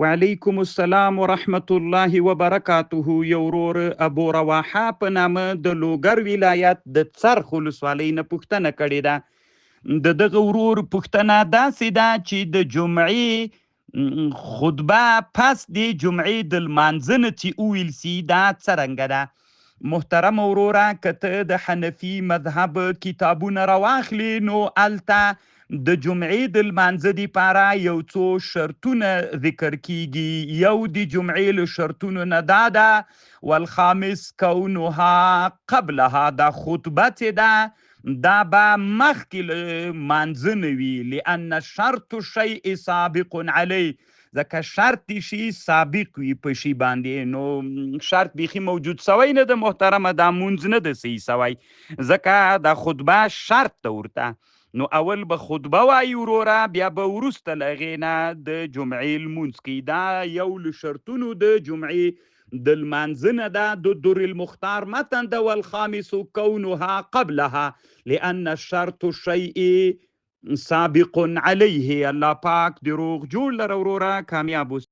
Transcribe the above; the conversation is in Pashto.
وعلیکم السلام ورحمت الله وبرکاته. یو ورور ابو رواحه په نامه د لوګر ولایت د څرخ ولسوالۍ نه پوښتنه کړې ده. د دغه ورور پوښتنه داسې ده چې د جمعې خطبه پس د جمعې د لمانځه نه چې وویل سي دا څرنګه ده؟ محترم وروره، که ته د حنفي مذهب کتابونه راواخلي نو هلته د جمعې د لمانځه دپاره یو څو شرطونه ذکر کیږي. یو د جمعې له شرطونو نه دا ده والخامس کونها قبلها، دا خطبه چې ده دا به مخکې له مانځه نه وي، لأن شرط الشیء سابق علی، ځکه شرط شي سابق وي په شي باندې. نو شرط بیخي موجود سوی نه ده محترمه، دا مونځ نه ده صحیح سوی، ځکه دا خطبه شرط ده ورته. نو اول به خطبه وایي وروره، بیا به وروسته له هغې نه د جمعې لمونځ کوي. دا یو له شرطونو د جمعې د لمانځه نه ده. د در المختار متن ده والخامس کونها قبلها لأن شرط الشیء سابق علیه. الله پاک د روغ جوړ لره وروره، کامیاب اوسه.